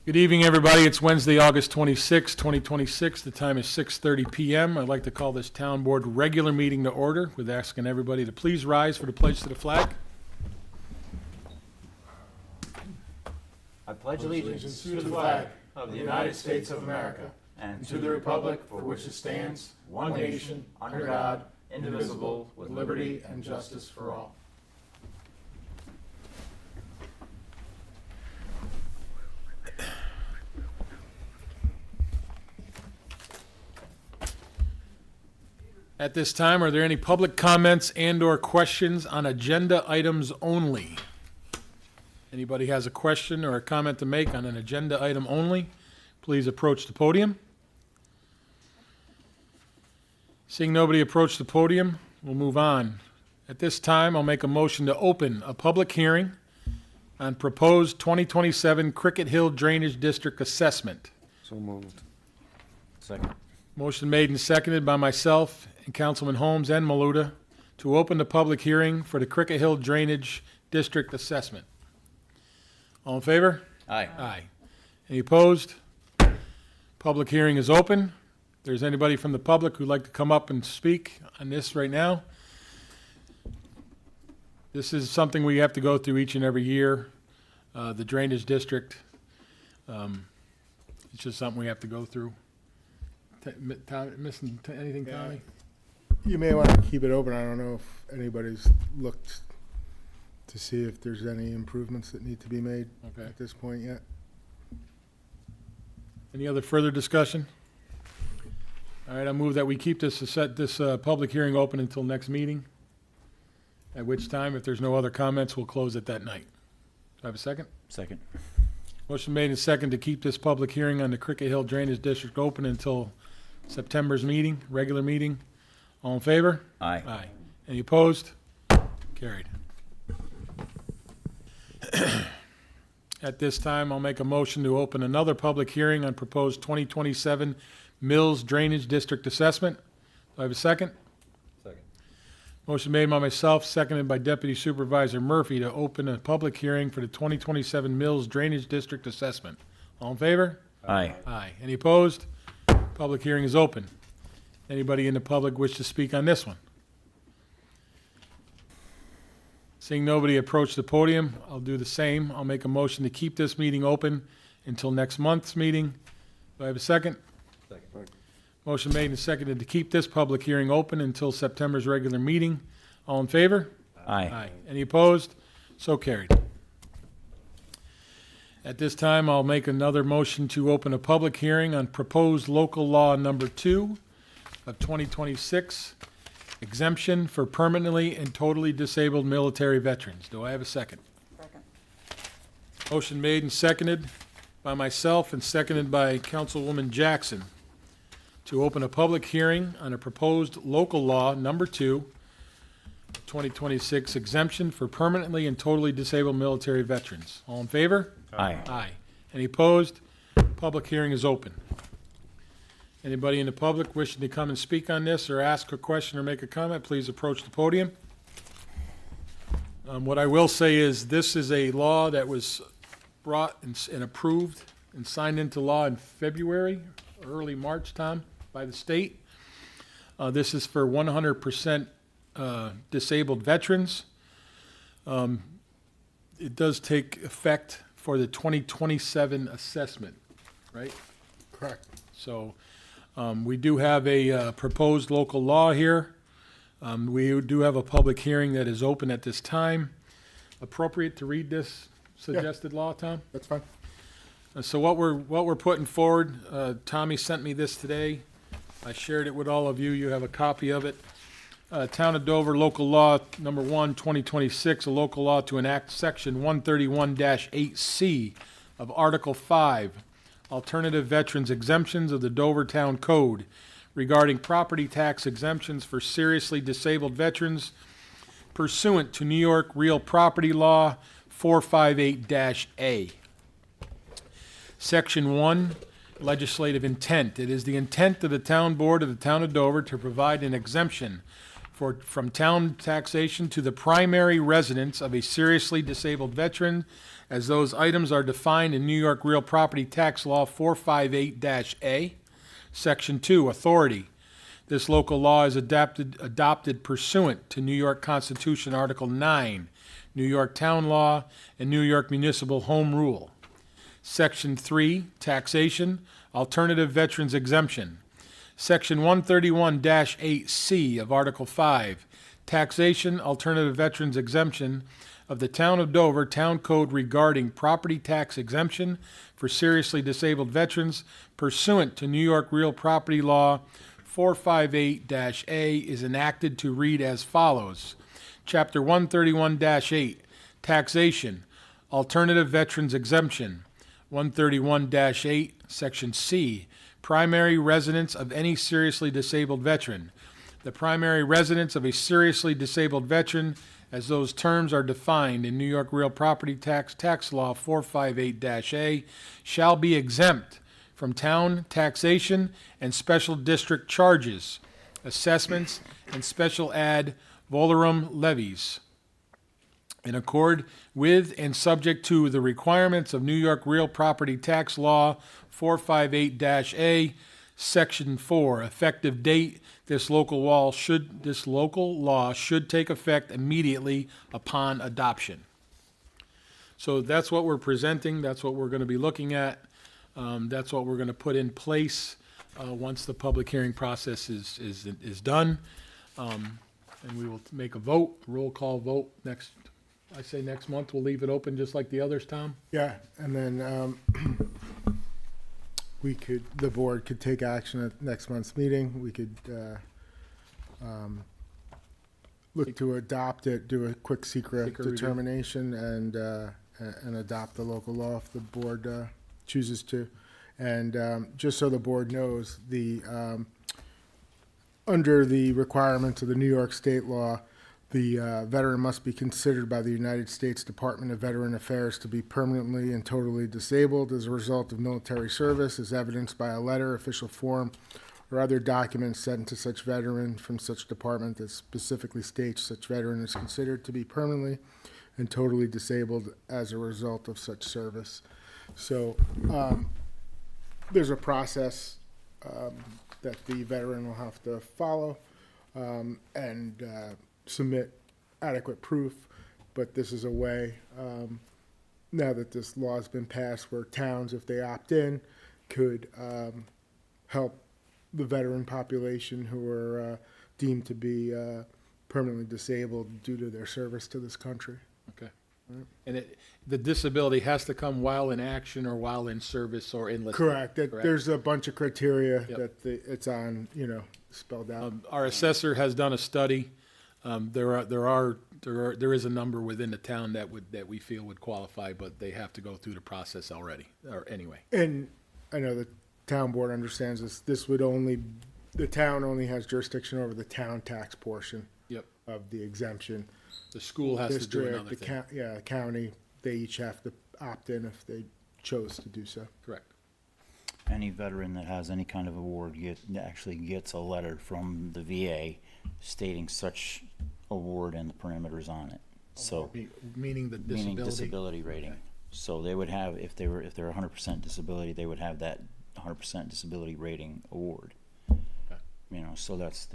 Good evening, everybody. It's Wednesday, August 26, 2026. The time is 6:30 p.m. I'd like to call this Town Board regular meeting to order with asking everybody to please rise for the pledge to the flag. I pledge allegiance to the flag of the United States of America and to the republic for which it stands, one nation, under God, indivisible, with liberty and justice for all. At this time, are there any public comments and/or questions on agenda items only? Anybody has a question or a comment to make on an agenda item only, please approach the podium. Seeing nobody approach the podium, we'll move on. At this time, I'll make a motion to open a public hearing on proposed 2027 Cricket Hill Drainage District assessment. So moved. Second. Motion made and seconded by myself and Councilman Holmes and Maluta to open the public hearing for the Cricket Hill Drainage District assessment. All in favor? Aye. Aye. Any opposed? Public hearing is open. If there's anybody from the public who'd like to come up and speak on this right now, this is something we have to go through each and every year, the drainage district. It's just something we have to go through. Missing anything, Tommy? You may want to keep it open. I don't know if anybody's looked to see if there's any improvements that need to be made Okay. at this point yet. Any other further discussion? All right, I move that we keep this, public hearing open until next meeting, at which time, if there's no other comments, we'll close it that night. Do I have a second? Second. Motion made and second to keep this public hearing on the Cricket Hill Drainage District open until September's meeting, regular meeting. All in favor? Aye. Aye. Any opposed? Carried. At this time, I'll make a motion to open another public hearing on proposed 2027 Mills Drainage District assessment. Do I have a second? Second. Motion made by myself, seconded by Deputy Supervisor Murphy to open a public hearing for the 2027 Mills Drainage District assessment. All in favor? Aye. Aye. Any opposed? Public hearing is open. Anybody in the public wish to speak on this one? Seeing nobody approach the podium, I'll do the same. I'll make a motion to keep this meeting open until next month's meeting. Do I have a second? Second. Motion made and seconded to keep this public hearing open until September's regular meeting. All in favor? Aye. Any opposed? So carried. At this time, I'll make another motion to open a public hearing on proposed local law number 2 of 2026, exemption for permanently and totally disabled military veterans. Do I have a second? Second. Motion made and seconded by myself and seconded by Councilwoman Jackson to open a public hearing on a proposed local law number 2, 2026, exemption for permanently and totally disabled military veterans. All in favor? Aye. Aye. Any opposed? Public hearing is open. Anybody in the public wishing to come and speak on this or ask a question or make a comment, please approach the podium. What I will say is this is a law that was brought and approved and signed into law in February, early March, Tom, by the state. This is for 100% disabled veterans. It does take effect for the 2027 assessment, right? Correct. So we do have a proposed local law here. We do have a public hearing that is open at this time. Appropriate to read this suggested law, Tom? That's fine. So what we're putting forward, Tommy sent me this today. I shared it with all of you. You have a copy of it. Town of Dover Local Law Number 1, 2026, a local law to enact Section 131-8C of Article 5, Alternative Veterans Exemptions of the Dover Town Code regarding property tax exemptions for seriously disabled veterans pursuant to New York Real Property Law 458-A. Section 1, legislative intent. It is the intent of the Town Board of the Town of Dover to provide an exemption from town taxation to the primary residence of a seriously disabled veteran, as those items are defined in New York Real Property Tax Law 458-A. Section 2, authority. This local law is adopted pursuant to New York Constitution, Article 9, New York Town Law, and New York Municipal Home Rule. Section 3, taxation, alternative veterans exemption. Section 131-8C of Article 5, taxation, alternative veterans exemption of the Town of Dover Town Code regarding property tax exemption for seriously disabled veterans pursuant to New York Real Property Law 458-A is enacted to read as follows. Chapter 131-8, taxation, alternative veterans exemption. 131-8, Section C, primary residence of any seriously disabled veteran. The primary residence of a seriously disabled veteran, as those terms are defined in New York Real Property Tax Law 458-A, shall be exempt from town taxation and special district charges, assessments, and special ad valorem levies, in accord with and subject to the requirements of New York Real Property Tax Law 458-A, Section 4. Effective date, this local law should take effect immediately upon adoption. So that's what we're presenting, that's what we're going to be looking at, that's what we're going to put in place once the public hearing process is done. And we will make a vote, roll call vote next month. We'll leave it open just like the others, Tom? Yeah, and then the board could take action at next month's meeting. We could look to adopt it, do a quick secret Secret review. determination, and adopt the local law if the board chooses to. And just so the board knows, under the requirements of the New York State law, the veteran must be considered by the United States Department of Veteran Affairs to be permanently and totally disabled as a result of military service, as evidenced by a letter, official form, or other documents sent to such veteran from such department that specifically states such veteran is considered to be permanently and totally disabled as a result of such service. So there's a process that the veteran will have to follow and submit adequate proof, but this is a way, now that this law has been passed, where towns, if they opt in, could help the veteran population who are deemed to be permanently disabled due to their service to this country. Okay. And the disability has to come while in action or while in service or enlisted? Correct. There's a bunch of criteria Yep. that it's on, spelled out. Our assessor has done a study. There is a number within the town that we feel would qualify, but they have to go through the process already, or anyway. And I know the town board understands this. The town only has jurisdiction over the town tax portion Yep. of the exemption. The school has to do District, another thing. county, they each have to opt in if they chose to do so. Correct. Any veteran that has any kind of award actually gets a letter from the VA stating such award and the parameters on it. So, Meaning the meaning disability? disability rating. So they would have, if they're 100% disability, they would have that 100% disability rating award. So that's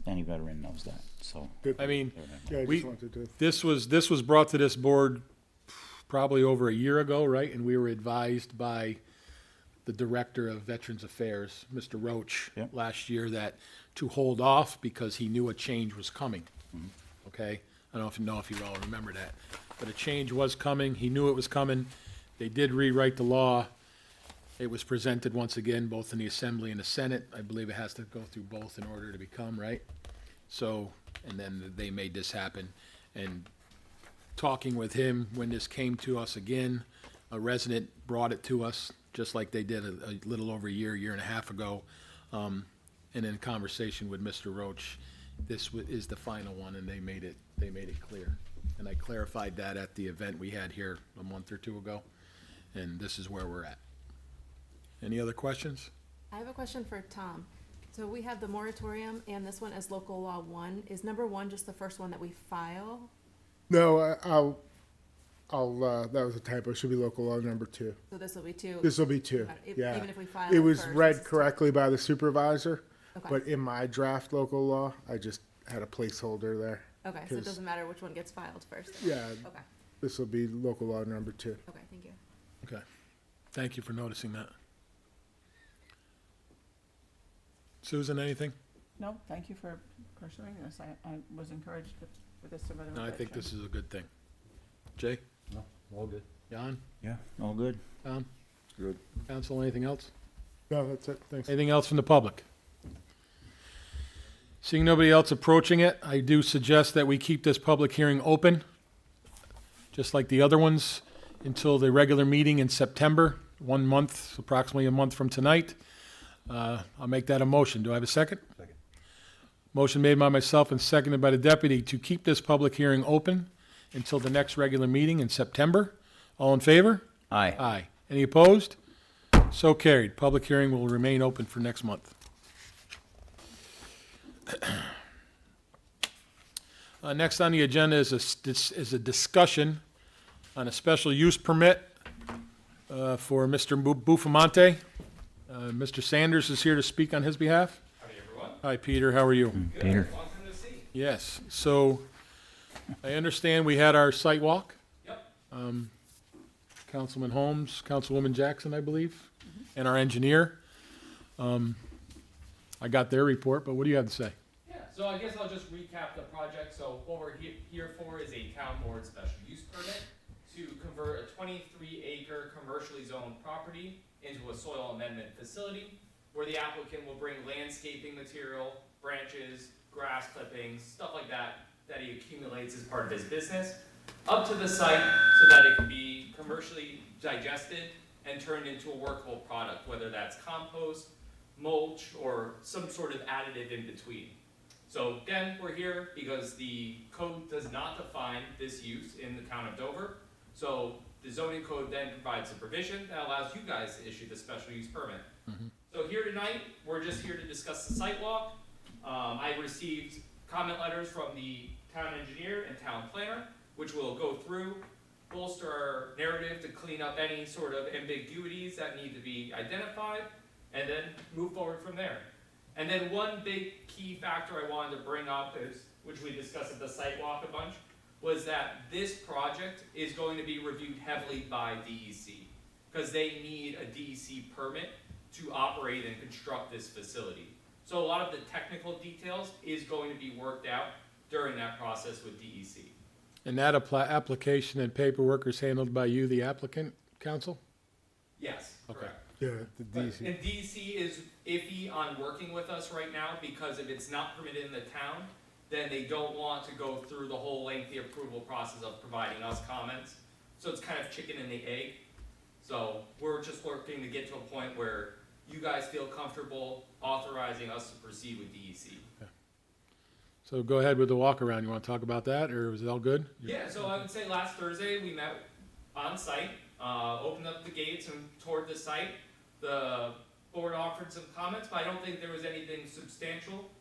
any veteran knows that, so. I mean, Yeah, I We- just wanted to, this was brought to this board probably over a year ago, right? And we were advised by the Director of Veterans Affairs, Mr. Roach, Yep. last year, that to hold off because he knew a change was coming. Okay? I don't know if you all remember that. But a change was coming. He knew it was coming. They did rewrite the law. It was presented once again, both in the Assembly and the Senate. I believe it has to go through both in order to become, right? So, and then they made this happen. And talking with him, when this came to us again, a resident brought it to us, just like they did a little over a year and a half ago. And in conversation with Mr. Roach, this is the final one, and they made it clear. And I clarified that at the event we had here a month or two ago, and this is where we're at. Any other questions? I have a question for Tom. So we have the moratorium and this one as local law 1. Is number 1 just the first one that we file? No, that was a typo. Should be local law number 2. So this will be 2? This will be 2. Yeah. Even if we file It it was first, read this is 2. correctly by the supervisor, Okay. but in my draft local law, I just had a placeholder there. Okay, so it 'cause- doesn't matter which one gets filed first? Yeah, Okay, this will be local law number 2. okay, thank you. Okay. Thank you for noticing that. Susan, anything? No, thank you for pursuing this. I was encouraged for this to go to No, I think effect. this is a good thing. Jay? No, all good. Jan? Yeah, all good. Tom? Good. Council, anything else? No, that's it. Thanks. Anything else from the public? Seeing nobody else approaching it, I do suggest that we keep this public hearing open, just like the other ones, until the regular meeting in September, 1 month, approximately a month from tonight. I'll make that a motion. Do I have a second? Second. Motion made by myself and seconded by the deputy to keep this public hearing open until the next regular meeting in September. All in favor? Aye. Aye. Any opposed? So carried. Public hearing will remain open for next month. Next on the agenda is a discussion on a special use permit for Mr. Bufamonte. Mr. Sanders is here to speak on his behalf. Howdy, everyone. Hi, Peter. How are you? Peter. Long time no see. Yes. So I understand we had our site walk. Yep. Councilman Holmes, Councilwoman Jackson, I believe, and our engineer. I got their report, but what do you have to say? Yeah, so I guess I'll just recap the project. So what we're here for is a town board special use permit to convert a 23-acre commercially zoned property into a soil amendment facility where the applicant will bring landscaping material, branches, grass clippings, stuff like that he accumulates as part of his business, up to the site so that it can be commercially digested and turned into a workable product, whether that's compost, mulch, or some sort of additive in between. So again, we're here because the code does not define this use in the town of Dover. So the zoning code then provides a provision that allows you guys to issue the special use permit. So here tonight, we're just here to discuss the site walk. I received comment letters from the town engineer and town planner, which we'll go through, bolster our narrative to clean up any sort of ambiguities that need to be identified, and then move forward from there. And then one big key factor I wanted to bring up is, which we discussed at the site walk a bunch, was that this project is going to be reviewed heavily by DEC, because they need a DEC permit to operate and construct this facility. So a lot of the technical details is going to be worked out during that process with DEC. And that application and paperwork is handled by you, the applicant, counsel? Yes, Okay. correct. Yeah, the But- DC. And DEC is iffy on working with us right now, because if it's not permitted in the town, then they don't want to go through the whole lengthy approval process of providing us comments. So it's kind of chicken and the egg. So we're just working to get to a point where you guys feel comfortable authorizing us to proceed with DEC. So go ahead with the walk around. You want to talk about that, or is it all good? Yeah, so I would say last Thursday, we met on site, opened up the gates and toured the site. The board offered some comments, but I don't think there was anything substantial.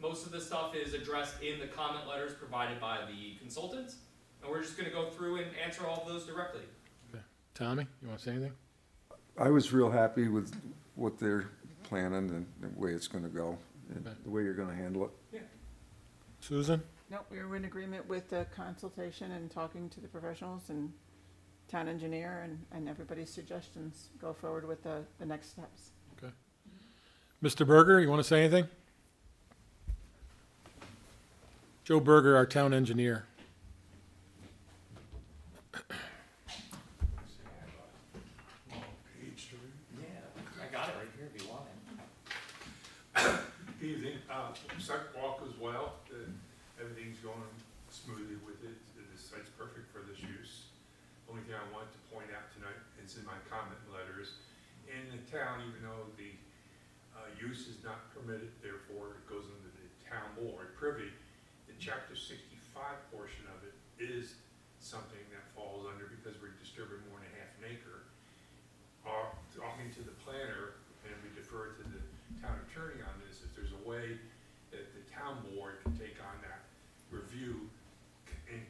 Most of the stuff is addressed in the comment letters provided by the consultants, and we're just gonna go through and answer all of those directly. Tommy, you want to say anything? I was real happy with what they're planning and the way it's gonna go, and Okay. the way you're gonna handle it. Susan? No, we were in agreement with the consultation and talking to the professionals and town engineer and everybody's suggestions. Go forward with the next steps. Mr. Berger, you want to say anything? Joe Berger, our town engineer. Yeah, I got it right here if you want it. Evening, site walk as well, everything's going smoothly with it, the site's perfect for this use. Only thing I wanted to point out tonight is in my comment letters, in the town, even though the use is not permitted, therefore it goes under the town board privy, the chapter 65 portion of it is something that falls under, because we're disturbing more than half an acre. Talking to the planner, and we defer to the town attorney on this, if there's a way that the town board can take on that review, and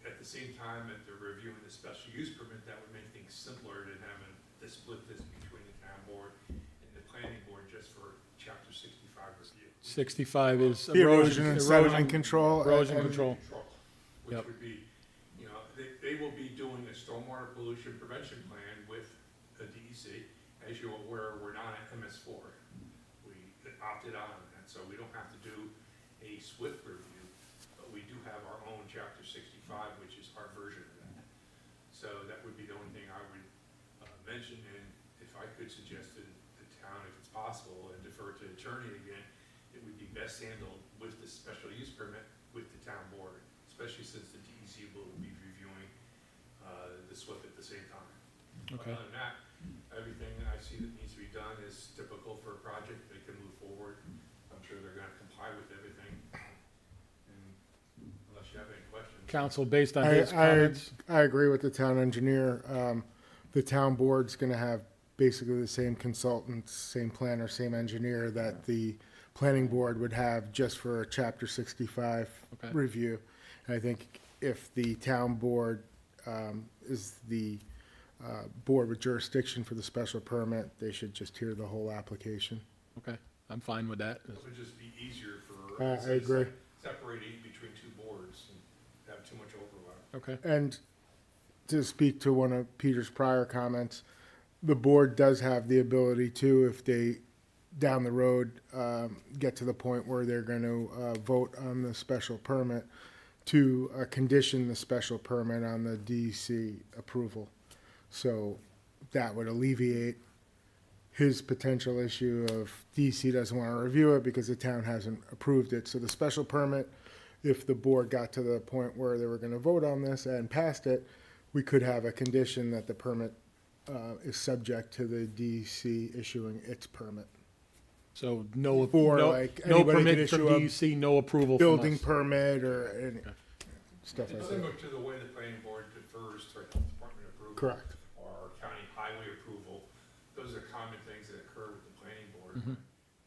at the same time that they're reviewing the special use permit, that would make things simpler than having to split this between the town board and the planning board just for chapter 65 review. 65 is The erosion and settlement control. Erosion and- control. Which Yep. would be, you know, they will be doing a stormwater pollution prevention plan with the DEC. As you're aware, we're not at MS4. We opted out on that, so we don't have to do a SWIFT review, but we do have our own chapter 65, which is our version of that. So that would be the only thing I would mention, and if I could suggest to the town, if it's possible, and defer to attorney again, it would be best handled with the special use permit with the town board, especially since the DEC will be reviewing the SWIFT at the same time. Okay. Other than that, everything that I see that needs to be done is typical for a project. They can move forward. I'm sure they're gonna comply with everything. And unless you have any questions. Council, based on his comments, I agree with the town engineer. The town board's gonna have basically the same consultants, same planner, same engineer that the planning board would have just for a chapter 65 Okay. review. And I think if the town board is the board with jurisdiction for the special permit, they should just hear the whole application. okay, I'm fine with that. It would just be easier for. I agree. Separating between two boards and have too much overlap. Okay, And to speak to one of Peter's prior comments, the board does have the ability to, if they, down the road, get to the point where they're going to vote on the special permit, to condition the special permit on the DEC approval. So that would alleviate his potential issue of DEC doesn't want to review it because the town hasn't approved it. So the special permit, if the board got to the point where they were going to vote on this and passed it, we could have a condition that the permit is subject to the DEC issuing its permit. so no, Or, no like, no anybody permit can from issue a DEC, no approval from Building us. permit or any stuff It's like that. similar to the way the planning board defers to our health department approval. Correct. Or our county highway approval. Those are common things that occur with the planning board. Mhm.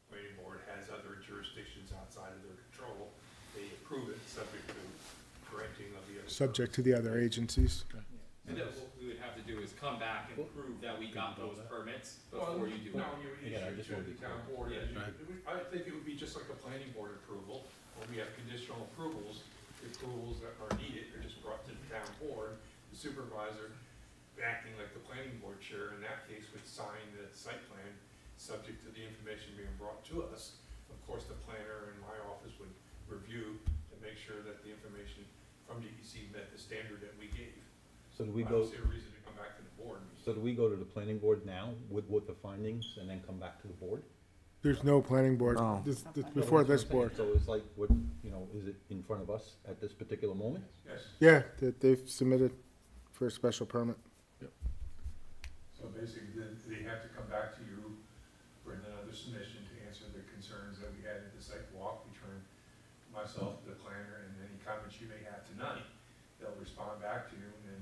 Planning board has other jurisdictions outside of their control. They approve it subject to granting of the other. Subject to the other agencies. So that what we would have to do is come back and prove that we got those permits Well, before you do no, it. you would Again, I issue just it wanna to be the town board. clear. as you- Right. it would- I think it would be just like a planning board approval, where we have conditional approvals. The approvals that are needed are just brought to the town board. The supervisor, acting like the planning board chair, in that case, would sign the site plan, subject to the information being brought to us. Of course, the planner in my office would review to make sure that the information from DEC met the standard that we gave. So do we I go, don't see a reason to come back to the board. so do we go to the planning board now with the findings and then come back to the board? There's no planning board, No. this, before this board. So it's like, what, you know, is it in front of us at this particular moment? Yes. Yeah, that they've submitted for a special permit. So basically, then they have to come back to you for another submission to answer the concerns that we had at the site walk between myself, the planner, and any comments you may have tonight. They'll respond back to you, and then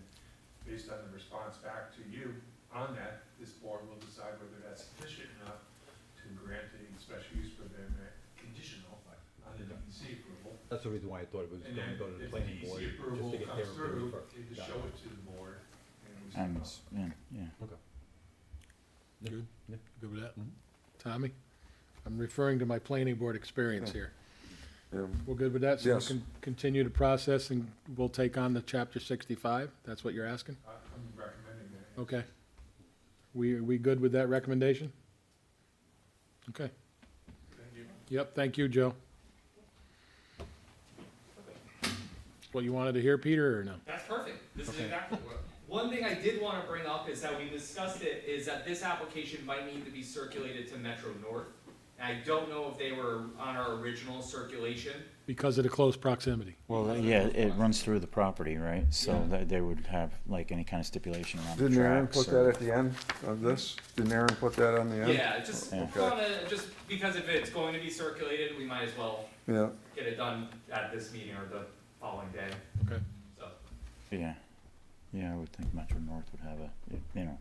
based on the response back to you on that, this board will decide whether that's sufficient enough to grant a special use permit conditional on the DEC approval. That's the reason why I thought it was And gonna then go to the if planning DEC board, approval just to get comes their opinion through, first. you just Got show it. it to the board, and we And, see. yeah. Okay. Good, Yeah. good with that. Mhm. Tommy? I'm referring to my planning board experience here. Yeah. We're good with that? So we Yes. can continue the process and we'll take on the chapter 65? That's what you're asking? I'm recommending that. Okay. We good with that recommendation? Okay. Thank you. Yep, thank you, Joe. What you wanted to hear, Peter, or no? That's perfect. This is Okay. exactly what. One thing I did want to bring up is that we discussed it, is that this application might need to be circulated to Metro North. And I don't know if they were on our original circulation. Because of the close proximity. Well, yeah, it runs through the property, right? So Yeah. that they would have like any kind of stipulation around the Didn't Aaron tracks put or- that at the end of this? Didn't Aaron put that on the end? Yeah, just Yeah. just because if it's going to be circulated, we might as well Yeah, get it done at this meeting or the following day. Okay. So, Yeah, yeah, I would think Metro North would have a, you know,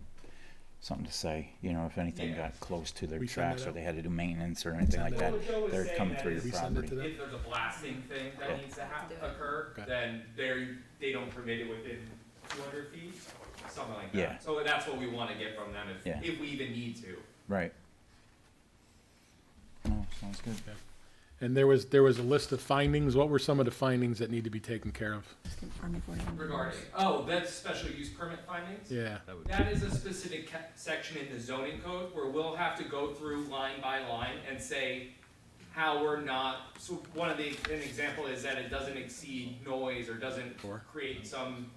something to say, you know, if anything Yeah. got close to their We send tracks it or out? they had to do maintenance or anything like send it that, Well, Joe was they're saying coming that through your We send it property. to them? if there's a blasting thing that Yeah. needs to occur, Okay. then they don't permit it within 200 feet, something like that. Yeah. So that's what we wanna get from them Yeah. if we even need to. Right. Oh, sounds good. And there was a list of findings. What were some of the findings that need to be taken care of? Army Corps of Engineers. Regarding, that's special use permit findings? Yeah, That is a specific section in the zoning code where we'll have to go through line by line and say how we're not, so an example is that it doesn't exceed noise or doesn't Or? create some,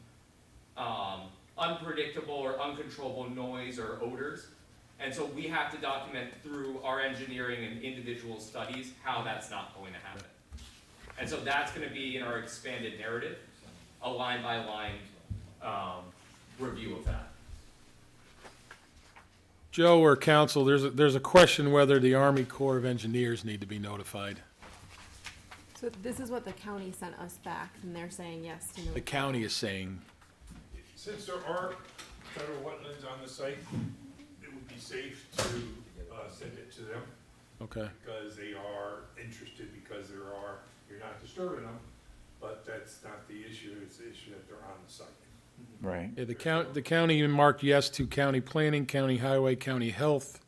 unpredictable or uncontrollable noise or odors. And so we have to document through our engineering and individual studies how that's not going to happen. And so that's gonna be in our expanded narrative, a line by line, review of that. Joe or council, there's a question whether the Army Corps of Engineers need to be notified. So this is what the county sent us back, and they're saying yes to The county is saying, Since there are federal wetlands on the site, it would be safe to send it to them, okay, because they are interested, because you're not disturbing them, but that's not the issue, it's the issue that they're on the site. Right. yeah, the county marked yes to county planning, county highway, county health,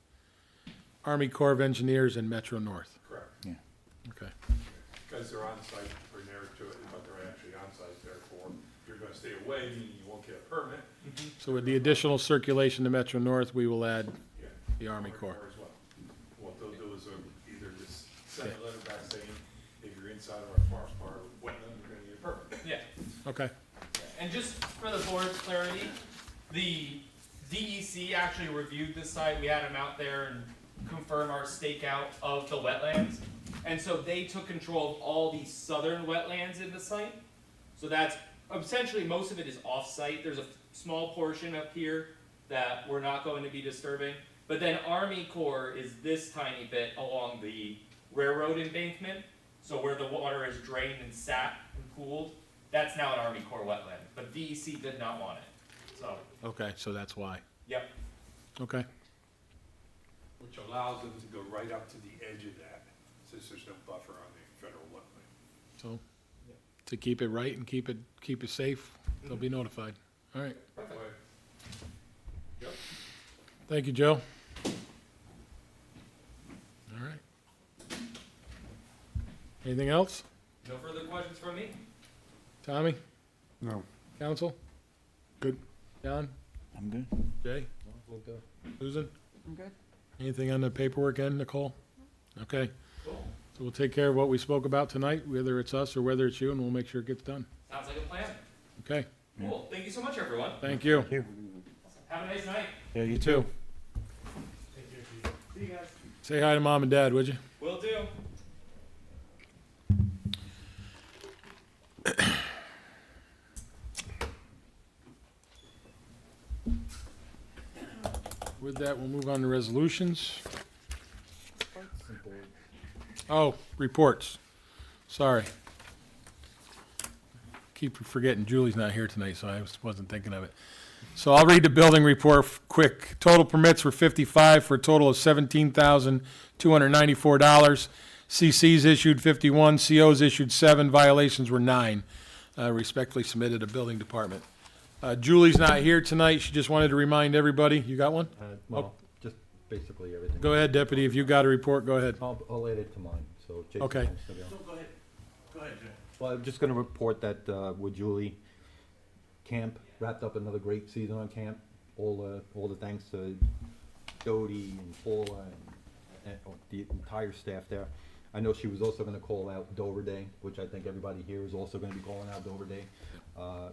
Army Corps of Engineers, and Metro North. Correct, Okay, because they're on site, or near to it, but they're actually on site, therefore, you're gonna stay away, meaning you won't get a permit. so with the additional circulation to Metro North, we will add Yeah. the Army Corps. As well. What they'll do is either just send a letter back saying, if you're inside of our forest part of wetland, you're gonna get a permit. Yeah. Okay, And just for the board's clarity, the DEC actually reviewed this site. We had them out there and confirm our stakeout of the wetlands. And so they took control of all the southern wetlands in the site. So that's essentially, most of it is off-site. There's a small portion up here that we're not going to be disturbing. But then Army Corps is this tiny bit along the railroad embankment. So where the water is drained and sat and cooled, that's now an Army Corps wetland, but DEC did not want it, so, okay, so that's why. yep. Okay, Which allows them to go right up to the edge of that, since there's no buffer on the federal wetland. so to keep it right and keep it safe, they'll be notified. All right, That way, thank you, Joe. All right. Anything else? No further questions from me? Tommy, No. council? Good. John, I'm good. Jay, We'll go. Susan? I'm good. Anything on the paperwork end, Nicole? Okay, Cool. so we'll take care of what we spoke about tonight, whether it's us or whether it's you, and we'll make sure it gets done. Sounds like a plan. Okay, Cool, thank you so much, everyone. thank you. Have a nice night. Yeah, you You too. too. See you guys. Say hi to mom and dad, would you? Will do. With that, we'll move on to resolutions. Oh, reports. Sorry. Keep forgetting Julie's not here tonight, so I wasn't thinking of it. So I'll read the building report quick. Total permits were 55 for a total of $17,294. CCs issued 51, COs issued 7, violations were 9. Respectfully submitted to building department. Julie's not here tonight. She just wanted to remind everybody. You got one? Well, just basically everything. Go ahead, deputy. If you got a report, go ahead. I'll add it to mine, so Jason. Okay. wants to go. Go ahead. Go ahead, Jay. Well, I'm just gonna report that, with Julie, camp wrapped up another great season on camp. All the thanks to Dodie and Paula and the entire staff there. I know she was also gonna call out Dover Day, which I think everybody here is also gonna be calling out Dover Day,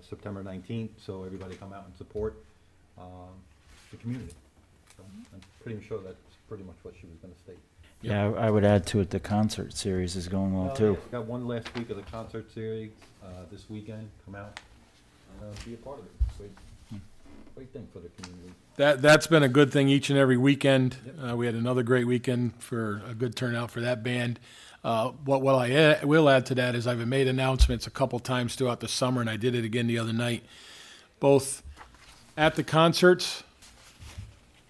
September 19th, so everybody come out and support, the community. So I'm pretty sure that's pretty much what she was gonna state. Yeah, I would add to it, the concert series is going well too. Got one last week of the concert series, this weekend, come out, and, be a part of it. Great thing for the community. That's been a good thing each and every weekend. We had another great weekend for a good turnout for that band. What I will add to that is I've made announcements a couple times throughout the summer, and I did it again the other night, both at the concerts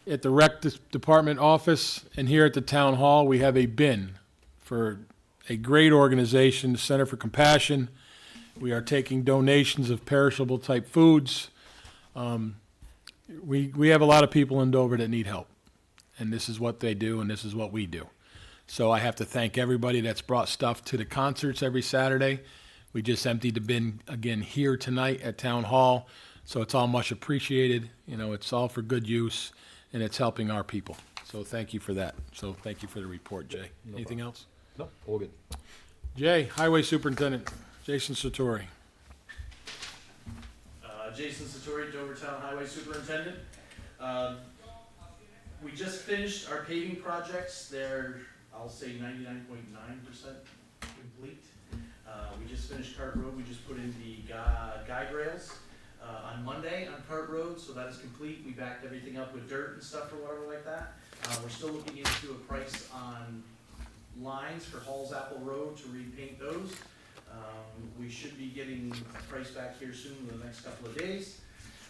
at the department office and here at the town hall, we have a bin for a great organization, the Center for Compassion. We are taking donations of perishable type foods. We have a lot of people in Dover that need help, and this is what they do, and this is what we do. So I have to thank everybody that's brought stuff to the concerts every Saturday. We just emptied the bin again here tonight at Town Hall, so it's all much appreciated. You know, it's all for good use, and it's helping our people. So thank you for that. So thank you for the report, Jay. No Anything problem. else? No, all good. Jay, Highway Superintendent, Jason Sartori. Jason Sartori, Dovertown Highway Superintendent. We just finished our paving projects. They're, I'll say 99.9% complete. We just finished Cart Road. We just put in the guide rails on Monday on Cart Road, so that is complete. We backed everything up with dirt and stuff or whatever like that. We're still looking into a price on lines for Halls Apple Road to repaint those. We should be getting a price back here soon in the next couple of days.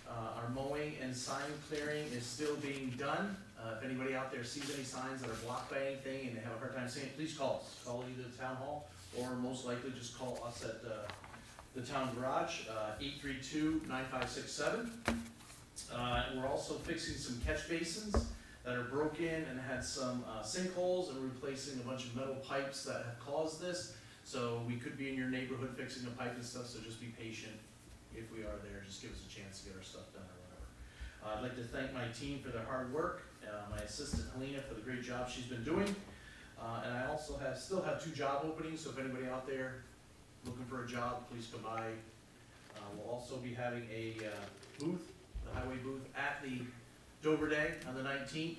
Our mowing and sign clearing is still being done. If anybody out there sees any signs that are blocked by anything and they have a hard time seeing it, please call us. Call either the town hall or most likely just call us at the town garage, 832-9567. We're also fixing some catch basins that are broken and had some sinkholes, and replacing a bunch of metal pipes that have caused this. So we could be in your neighborhood fixing a pipe and stuff, so just be patient if we are there. Just give us a chance to get our stuff done or whatever. I'd like to thank my team for their hard work, my assistant Helena for the great job she's been doing. And I also still have 2 job openings, so if anybody out there looking for a job, please come by. We'll also be having a booth, the highway booth, at the Dover Day on the 19th,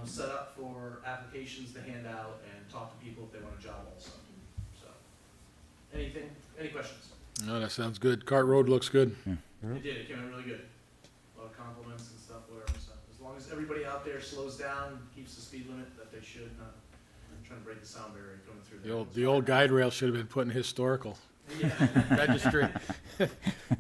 set up for applications to hand out and talk to people if they want a job also. So, any questions? No, that sounds good. Cart Road looks good. It did, it came out really good. A lot of compliments and stuff, whatever, so as long as everybody out there slows down, keeps the speed limit that they should, not trying to break the sound barrier coming through there. The old guide rail should have been put in historical Yeah. registry.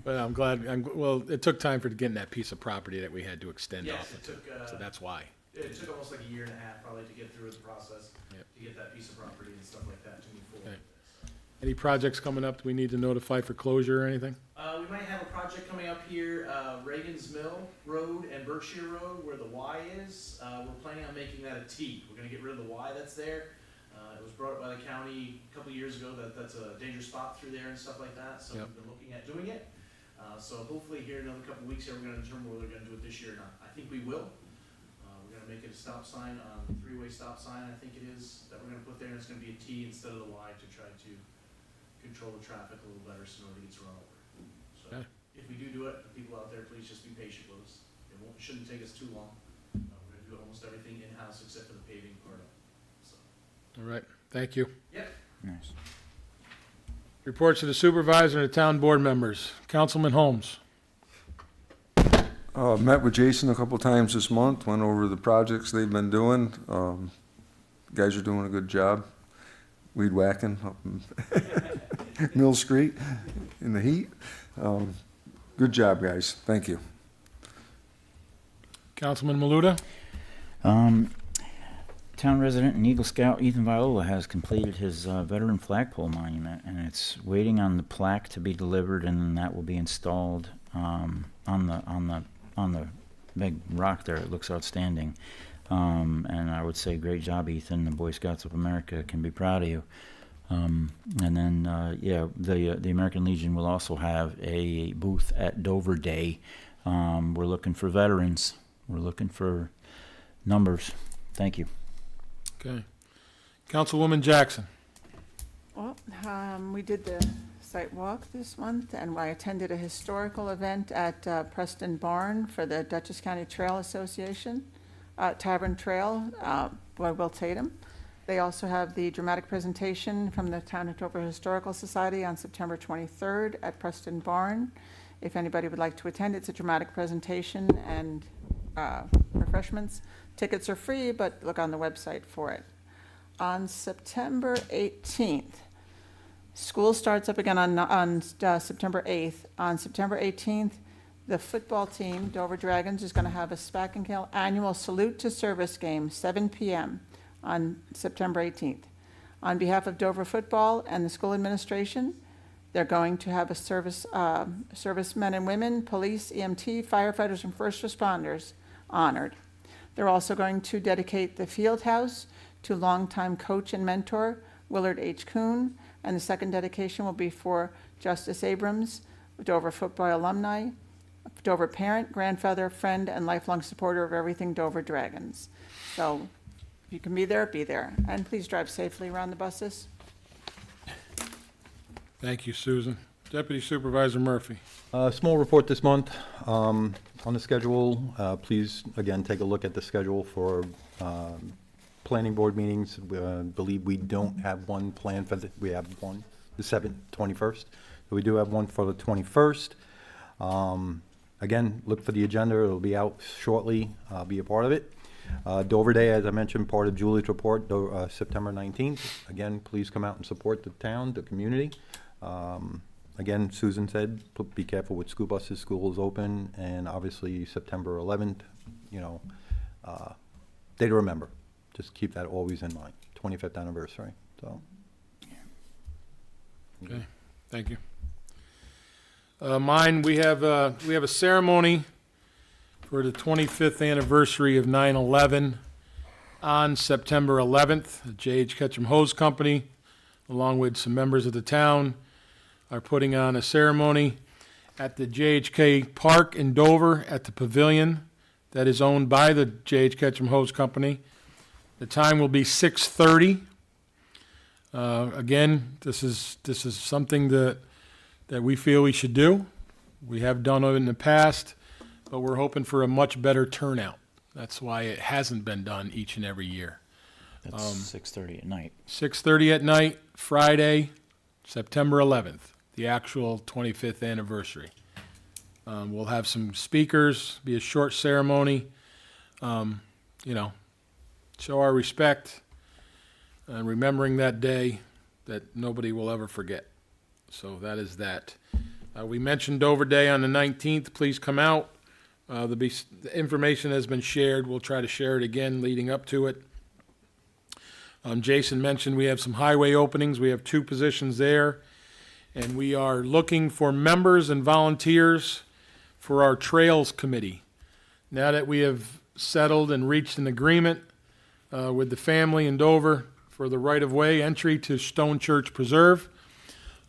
But I'm glad, well, it took time for getting that piece of property that we had to extend Yes, off it of. took, So that's why. it took almost like a year and a half probably to get through the process, Yep. to get that piece of property and stuff like that to move forward. Okay. Any projects coming up we need to notify for closure or anything? We might have a project coming up here, Reagan's Mill Road and Berkshire Road, where the Y is. We're planning on making that a T. We're gonna get rid of the Y that's there. It was brought up by the county a couple years ago that that's a dangerous spot through there and stuff like that, so Yep. we've been looking at doing it. So hopefully here in another couple weeks here, we're gonna determine whether we're gonna do it this year or not. I think we will. We're gonna make it a stop sign, three-way stop sign, I think it is, that we're gonna put there, and it's gonna be a T instead of the Y to try to control the traffic a little better so nobody gets run over. So Okay. if we do it, the people out there, please just be patient with us. Shouldn't take us too long. We're gonna do almost everything in-house except for the paving part of it, so. All right, thank you. Yep. Nice. Reports to the supervisor and the town board members. Councilman Holmes. Met with Jason a couple times this month, went over the projects they've been doing. Guys are doing a good job. Weed whacking up in Mill Street in the heat. Good job, guys. Thank you. Councilman Maluta. Town resident and Eagle Scout Ethan Viola has completed his veteran flagpole monument, and it's waiting on the plaque to be delivered, and then that will be installed on the big rock there. It looks outstanding, and I would say great job, Ethan. The Boy Scouts of America can be proud of you. And then the American Legion will also have a booth at Dover Day. We're looking for veterans. We're looking for numbers. Thank you. Okay. Councilwoman Jackson. Well, we did the site walk this month, and I attended a historical event at Preston Barn for the Dutchess County Trail Association, Tavern Trail, by Will Tatum. They also have the dramatic presentation from the Town of Dover Historical Society on September 23rd at Preston Barn. If anybody would like to attend, it's a dramatic presentation and refreshments. Tickets are free, but look on the website for it. On September 18th, school starts up again on September 8th. On September 18th, The football team, Dover Dragons, is going to have a Spack and Kill annual Salute to Service game, 7 p.m. on September 18th. On behalf of Dover Football and the school administration, they're going to have a servicemen and women, police, EMT, firefighters, and first responders honored. They're also going to dedicate the field house to longtime coach and mentor Willard H. Kuhn, and the second dedication will be for Justice Abrams, Dover football alumni, Dover parent, grandfather, friend, and lifelong supporter of everything Dover Dragons. So if you can be there, be there. And please drive safely around the buses. Thank you, Susan. Deputy Supervisor Murphy. Small report this month on the schedule. Please, again, take a look at the schedule for planning board meetings. Believe we don't have one planned for we have one, the 21st. So we do have one for the 21st. Again, look for the agenda. It'll be out shortly. Be a part of it. Dover Day, as I mentioned, part of Julie's report, September 19th. Again, please come out and support the town, the community. Again, Susan said, be careful with school buses. School is open, and obviously September 11th, day to remember. Just keep that always in mind. 25th anniversary. So. Okay, thank you. Mine, we have a ceremony for the 25th anniversary of 9/11 on September 11th. The J.H. Ketchum Hose Company, along with some members of the town, are putting on a ceremony at the JHK Park in Dover at the pavilion that is owned by the J.H. Ketchum Hose Company. The time will be 6:30. Again, this is something that we feel we should do. We have done it in the past, but we're hoping for a much better turnout. That's why it hasn't been done each and every year. That's 6:30 at night. 6:30 at night, Friday, September 11th, the actual 25th anniversary. We'll have some speakers, be a short ceremony, show our respect and remembering that day that nobody will ever forget. So that is that. We mentioned Dover Day on the 19th. Please come out. The information has been shared. We'll try to share it again leading up to it. Jason mentioned we have some highway openings. We have 2 positions there. And we are looking for members and volunteers for our Trails Committee. Now that we have settled and reached an agreement with the family in Dover for the right-of-way entry to Stone Church Preserve,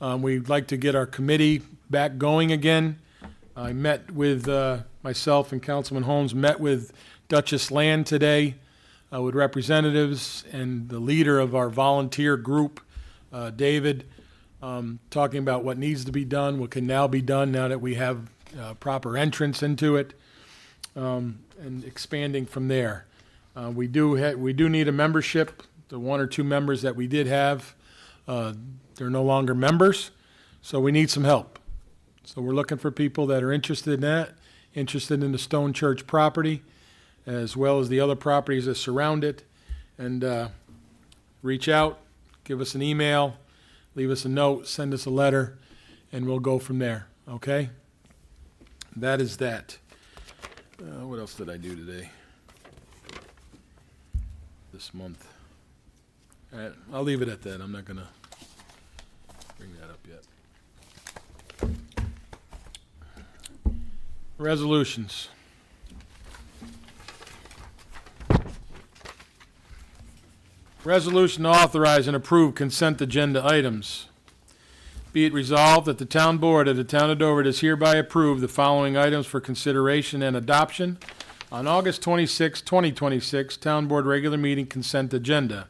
we'd like to get our committee back going again. I met with, myself and Councilman Holmes met with Duchess Land today with representatives and the leader of our volunteer group, David, talking about what needs to be done, what can now be done now that we have proper entrance into it, and expanding from there. We do need a membership. The 1 or 2 members that we did have, they're no longer members, so we need some help. So we're looking for people that are interested in that, interested in the Stone Church property, as well as the other properties that surround it, and reach out, give us an email, leave us a note, send us a letter, and we'll go from there, okay? That is that. What else did I do today? This month. All right, I'll leave it at that. I'm not going to bring that up yet. Resolutions. Resolution to authorize and approve consent agenda items. Be it resolved that the Town Board of the Town of Dover does hereby approve the following items for consideration and adoption on August 26, 2026, Town Board regular meeting consent agenda.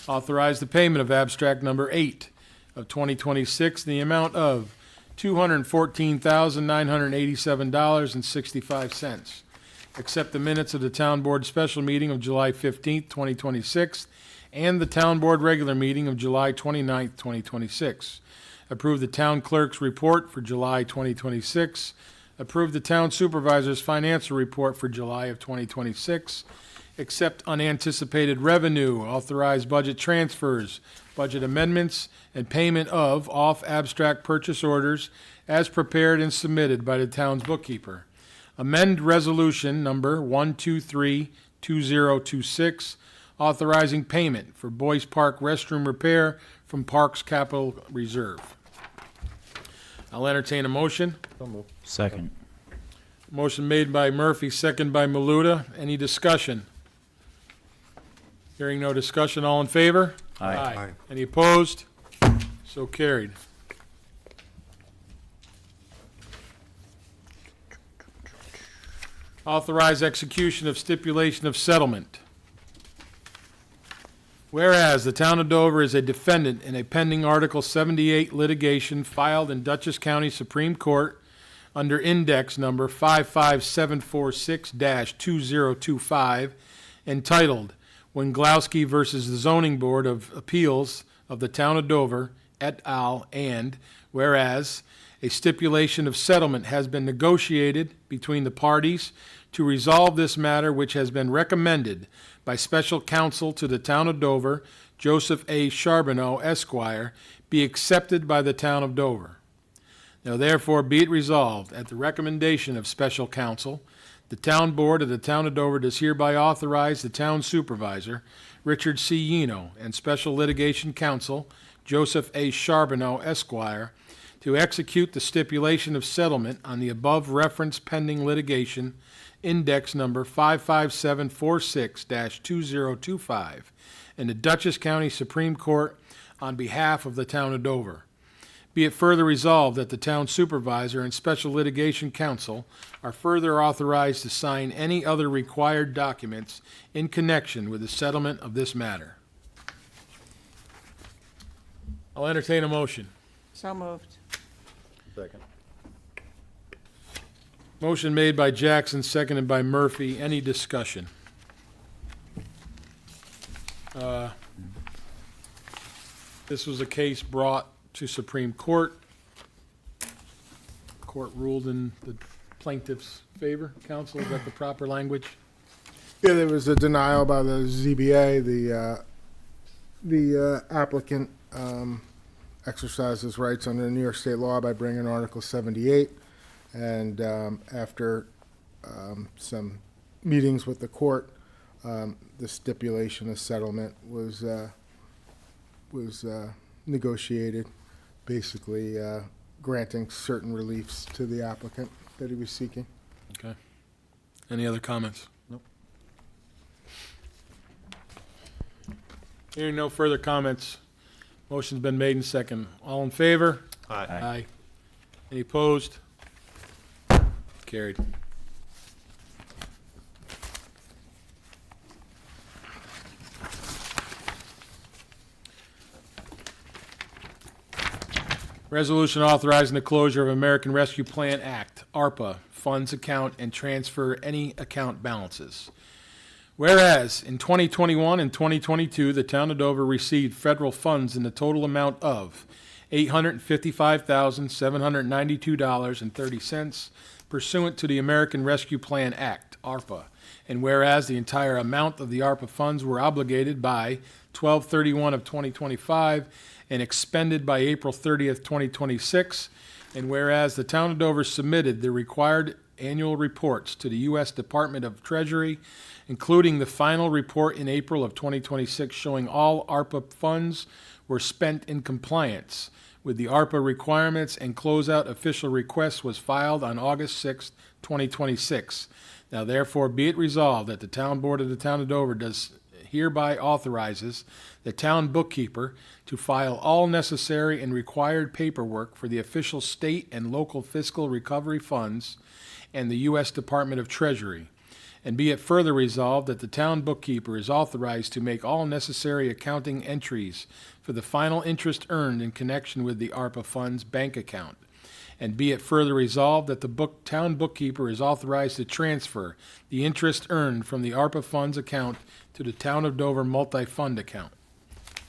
Authorize the payment of abstract number 8 of 2026 in the amount of $214,987.65. Accept the minutes of the Town Board special meeting of July 15, 2026, and the Town Board regular meeting of July 29, 2026. Approve the Town Clerk's report for July 2026. Approve the Town Supervisor's financial report for July of 2026. accept unanticipated revenue, authorize budget transfers, budget amendments, and payment of off-abstract purchase orders as prepared and submitted by the town's bookkeeper. Amend resolution number 1232026, authorizing payment for Boyce Park restroom repair from Parks Capital Reserve. I'll entertain a motion. So moved. Second. Motion made by Murphy, second by Maluta. Any discussion? Hearing no discussion, all in favor? Aye. Any opposed? So carried. Authorize execution of stipulation of settlement. Whereas the town of Dover is a defendant in a pending Article 78 litigation filed in Dutchess County Supreme Court under index number 55746-2025, entitled Wenglowski versus the Zoning Board of Appeals of the Town of Dover, et al., and whereas a stipulation of settlement has been negotiated between the parties to resolve this matter, which has been recommended by special counsel to the Town of Dover, Joseph A. Charbonneau, Esquire, be accepted by the Town of Dover. Now therefore be it resolved, at the recommendation of special counsel, the Town Board of the Town of Dover does hereby authorize the Town Supervisor, Richard C. Yeno, and Special Litigation Counsel, Joseph A. Charbonneau, Esquire, to execute the stipulation of settlement on the above referenced pending litigation, index number 55746-2025, in the Dutchess County Supreme Court on behalf of the Town of Dover. Be it further resolved that the Town Supervisor and Special Litigation Counsel are further authorized to sign any other required documents in connection with the settlement of this matter. I'll entertain a motion. So moved. Second. Motion made by Jackson, seconded by Murphy. Any discussion? This was a case brought to Supreme Court. Court ruled in the plaintiff's favor. Counsel, is that the proper language? Yeah, there was a denial by the ZBA. The applicant exercised his rights under New York state law by bringing Article 78. And after some meetings with the court, the stipulation of settlement was negotiated, basically granting certain reliefs to the applicant that he was seeking. Okay. Any other comments? Nope. Hearing no further comments, motion's been made and second. All in favor? Aye. Aye. Any opposed? Carried. Resolution authorizing the closure of American Rescue Plan Act, ARPA, funds account and transfer any account balances. Whereas in 2021 and 2022, the town of Dover received federal funds in the total amount of $855,792.30 pursuant to the American Rescue Plan Act, ARPA. And whereas the entire amount of the ARPA funds were obligated by 12/31 of 2025 and expended by April 30th, 2026, and whereas the town of Dover submitted the required annual reports to the U.S. Department of Treasury, including the final report in April of 2026 showing all ARPA funds were spent in compliance with the ARPA requirements, and closeout official request was filed on August 6, 2026. Now therefore be it resolved that the town board of the town of Dover does hereby authorizes the town bookkeeper to file all necessary and required paperwork for the official state and local fiscal recovery funds and the U.S. Department of Treasury. And be it further resolved that the town bookkeeper is authorized to make all necessary accounting entries for the final interest earned in connection with the ARPA funds bank account. And be it further resolved that the town bookkeeper is authorized to transfer the interest earned from the ARPA funds account to the Town of Dover multi-fund account.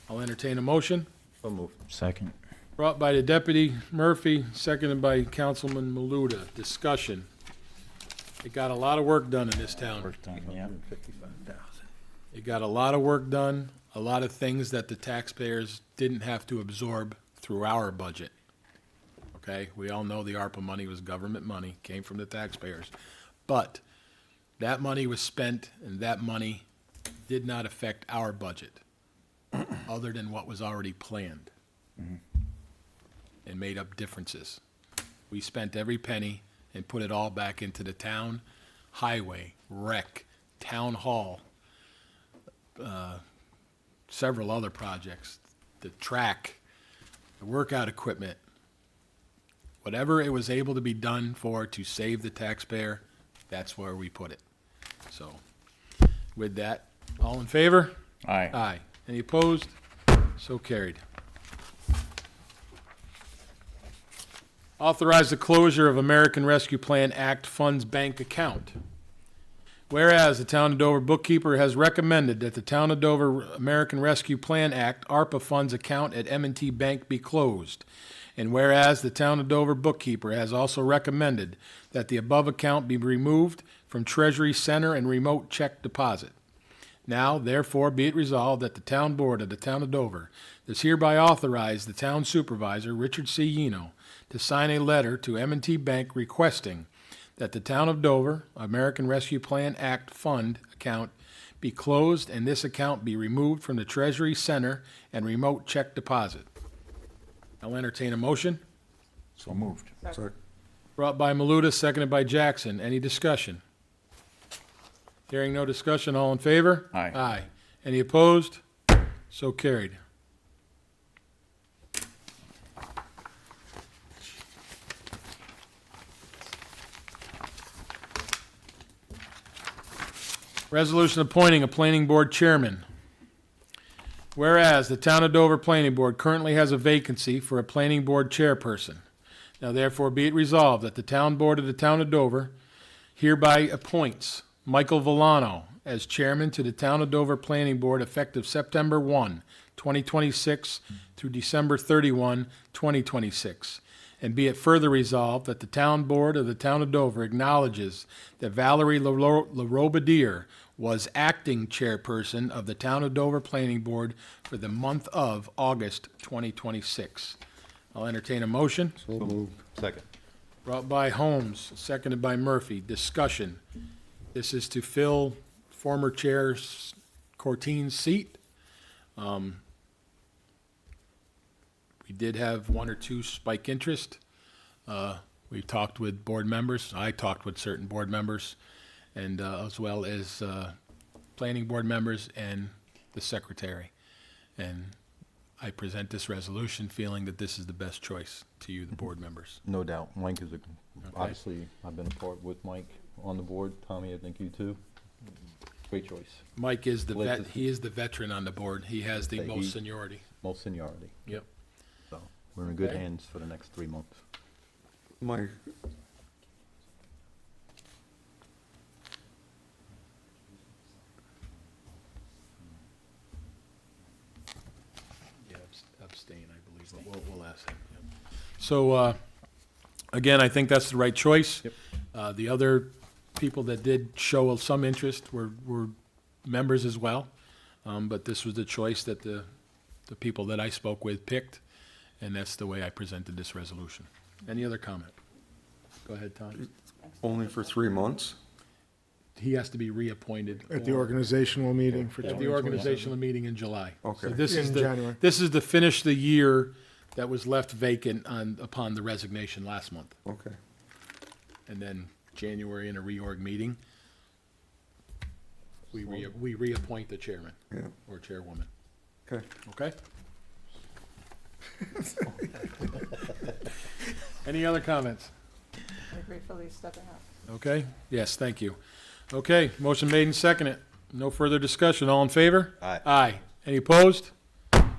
I'll entertain a motion. So moved. Second. Brought by the Deputy Murphy, seconded by Councilman Maluta. Discussion. It got a lot of work done in this town. First time, yeah. 155,000. It got a lot of work done, a lot of things that the taxpayers didn't have to absorb through our budget. Okay, we all know the ARPA money was government money, came from the taxpayers. But that money was spent, and that money did not affect our budget, other than what was already planned. And made up differences. We spent every penny and put it all back into the town, highway, rec, town hall, several other projects, the track, the workout equipment. Whatever it was able to be done for to save the taxpayer, that's where we put it. So, with that, all in favor? Aye. Aye. Any opposed? So carried. Authorize the closure of American Rescue Plan Act Funds Bank account. Whereas the Town of Dover bookkeeper has recommended that the Town of Dover American Rescue Plan Act ARPA funds account at M&T Bank be closed. And whereas the Town of Dover bookkeeper has also recommended that the above account be removed from Treasury Center and remote check deposit. Now, therefore, be it resolved that the Town Board of the Town of Dover does hereby authorize the Town Supervisor, Richard C. Yeno, to sign a letter to M&T Bank requesting that the Town of Dover American Rescue Plan Act Fund account be closed and this account be removed from the Treasury Center and remote check deposit. I'll entertain a motion. So moved. Second. Brought by Maluda, seconded by Jackson. Any discussion? Hearing no discussion, all in favor? Aye. Aye. Any opposed? So carried. Resolution appointing a planning board chairman. Whereas the Town of Dover Planning Board currently has a vacancy for a planning board chairperson. Now therefore be it resolved that the Town Board of the Town of Dover hereby appoints Michael Villano as chairman to the Town of Dover Planning Board effective September 1, 2026 through December 31, 2026. And be it further resolved that the Town Board of the Town of Dover acknowledges that Valerie LaRobadier was acting chairperson of the Town of Dover Planning Board for the month of August 2026. I'll entertain a motion. So moved. Second. Brought by Holmes, seconded by Murphy. Discussion. This is to fill former Chair Cortines' seat. We did have one or two spike interest. We talked with board members. I talked with certain board members, and as well as planning board members and the secretary. And I present this resolution feeling that this is the best choice to you, the board members. No doubt. Mike is obviously, I've been a part with Mike on the board. Tommy, I think you too. Great choice. Mike is the vet, he is the veteran on the board. He has the That most he- seniority. Most seniority. Yep. So we're in good Okay. hands for the next 3 months. Mike, Yeah, abstain, I believe, but we'll ask him. Yep. So, again, I think that's the right choice. Yep. The other people that did show some interest were members as well. But this was the choice that the people that I spoke with picked, and that's the way I presented this resolution. Any other comment? Go ahead, Tom. only for 3 months? He has to be reappointed. At the organizational meeting for At the 2027. organizational meeting in July. Okay. So this is In the, January. this is to finish the year that was left vacant upon the resignation last month. Okay. And then January in a reorg meeting, we reappoint the chairman Yeah, or chairwoman. okay. Okay? Any other comments? We're gratefully stepping up. Okay? Yes, thank you. Okay, motion made and seconded. No further discussion. All in favor? Aye. Aye. Any opposed?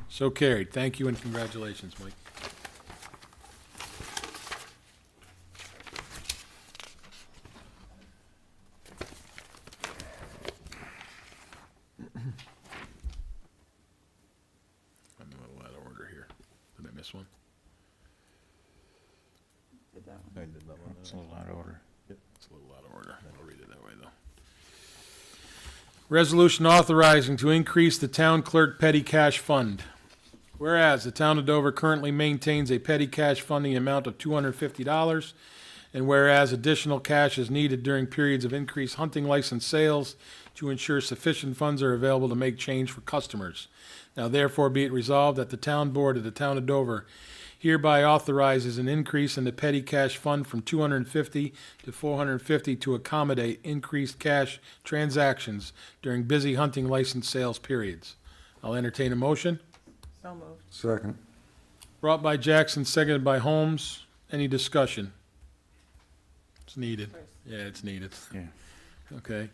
So carried. Thank you and congratulations, Mike. I'm a little out of order here. Did I miss one? Did that one. I did that one. It's a little out of order. It's a little out of order. I'll read it that way, though. Resolution authorizing to increase the town clerk petty cash fund. Whereas the town of Dover currently maintains a petty cash fund in the amount of $250, and whereas additional cash is needed during periods of increased hunting license sales to ensure sufficient funds are available to make change for customers. Now therefore be it resolved that the town board of the town of Dover hereby authorizes an increase in the petty cash fund from $250 to $450 to accommodate increased cash transactions during busy hunting license sales periods. I'll entertain a motion. So moved. Second. Brought by Jackson, seconded by Holmes. Any discussion? It's needed. Yeah, it's needed. Yeah. Okay.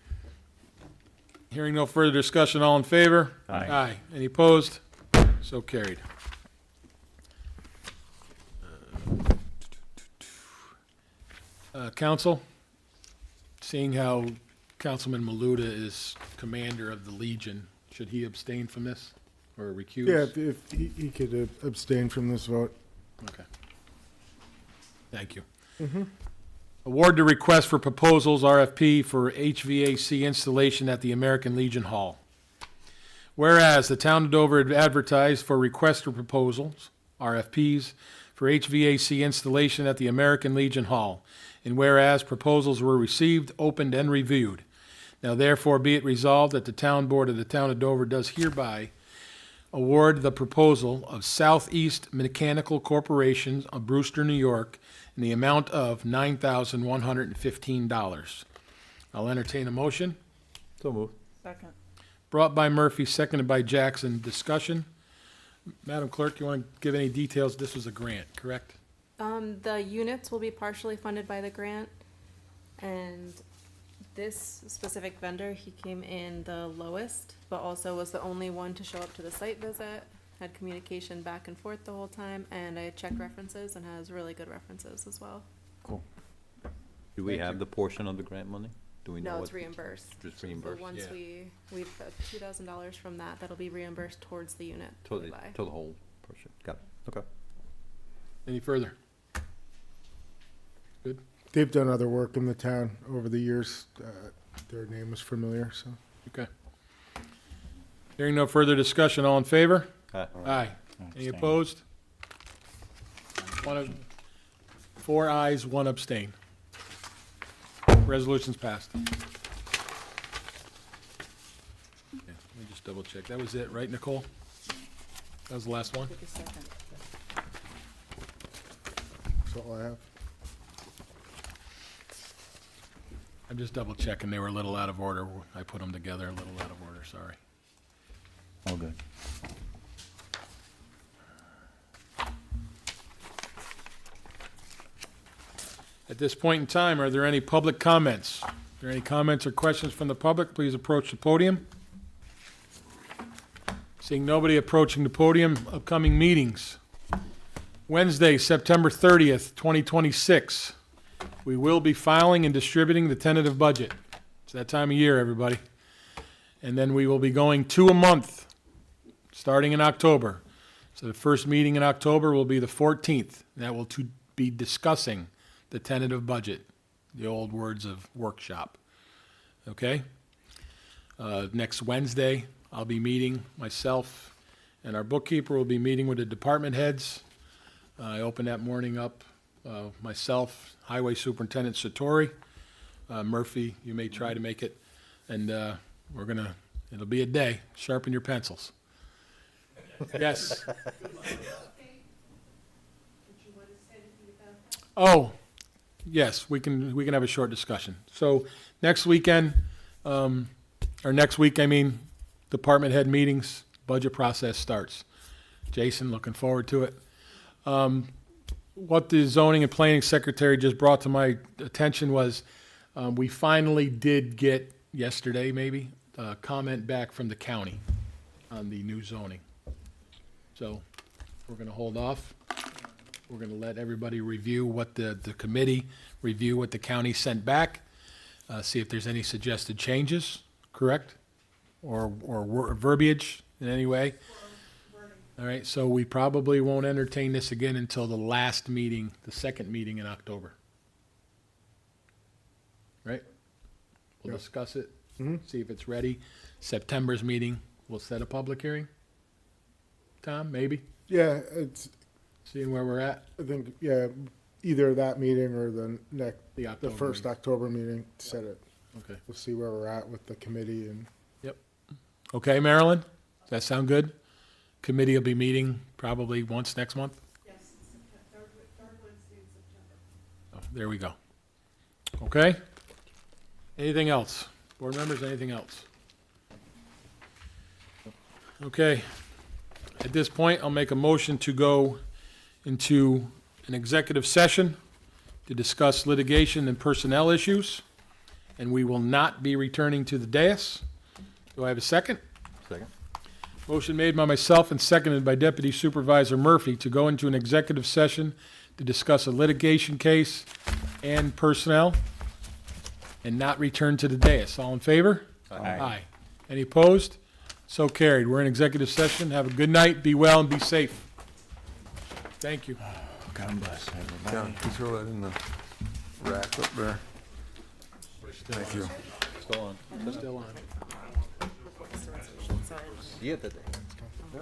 Hearing no further discussion, all in favor? Aye. Aye. Any opposed? So carried. Council, seeing how Councilman Maluda is commander of the Legion, should he abstain from this or recuse? Yeah, if he could abstain from this vote. Okay. Thank you. Award the request for proposals, RFP, for HVAC installation at the American Legion Hall. Whereas the town of Dover had advertised for requests for proposals, RFPs, for HVAC installation at the American Legion Hall, and whereas proposals were received, opened, and reviewed. Now therefore be it resolved that the town board of the town of Dover does hereby award the proposal of Southeast Mechanical Corporation of Brewster, New York, in the amount of $9,115. I'll entertain a motion. So moved. Second. Brought by Murphy, seconded by Jackson. Discussion? Madam Clerk, you want to give any details? This was a grant, correct? The units will be partially funded by the grant, and this specific vendor, he came in the lowest, but also was the only one to show up to the site visit, had communication back and forth the whole time, and I checked references and has really good references as well. Cool. Do we have the portion of the grant money? Do we know No, what? it's reimbursed. Just So reimbursed? once Yeah. we've got $2,000 from that, that'll be reimbursed towards the unit. that To we the, buy. to the whole portion. Got it. Okay. Any further? Good. They've done other work in the town over the years. Their name was familiar, so. Okay. Hearing no further discussion, all in favor? Aye. Aye. Any opposed? 4 ayes, 1 abstain. Resolution's passed. Yeah, let me just double check. That was it, right, Nicole? That was the last one? Take a second. That's all I have. I'm just double checking. They were a little out of order. I put them together a little out of order, sorry. All good. At this point in time, are there any public comments? Are there any comments or questions from the public? Please approach the podium. Seeing nobody approaching the podium, upcoming meetings. Wednesday, September 30th, 2026. We will be filing and distributing the tentative budget. It's that time of year, everybody. And then we will be going 2 a month, starting in October. So the first meeting in October will be the 14th. That will be discussing the tentative budget, the old words of workshop. Okay? Next Wednesday, I'll be meeting, myself and our bookkeeper will be meeting with the department heads. I open that morning up, myself, Highway Superintendent Satori, Murphy, you may try to make it, and it'll be a day. Sharpen your pencils. Yes. Oh, yes, we can have a short discussion. So next weekend, or next week, department head meetings, budget process starts. Jason, looking forward to it. What the zoning and planning secretary just brought to my attention was, we finally did get, yesterday maybe, a comment back from the county on the new zoning. So we're gonna hold off. We're gonna let everybody review what the committee, review what the county sent back, see if there's any suggested changes, correct? Or verbiage in any way. All right, so we probably won't entertain this again until the last meeting, the second meeting in October. Right? We'll Yep. discuss it, See if it's ready. September's meeting, we'll set a public hearing. Tom, maybe? Yeah, it's, Seeing where we're at? I think, yeah, either that meeting or the The October first meeting. October meeting, set it. Okay. We'll see where we're at with the committee and Okay, Marilyn? Does that sound good? Committee will be meeting probably once next month? Yes, third Wednesday in September. There we go. Okay? Anything else? Board members, anything else? Okay. At this point, I'll make a motion to go into an executive session to discuss litigation and personnel issues, and we will not be returning to the dais. Do I have a second? Second. Motion made by myself and seconded by Deputy Supervisor Murphy to go into an executive session to discuss a litigation case and personnel and not return to the dais. All in favor? Aye. Any opposed? So carried. We're in executive session. Have a good night, be well, and be safe. Thank you. God bless everybody. John, can you throw that in the rack up there? Thank you. Still on. Still on. Yeah, that day.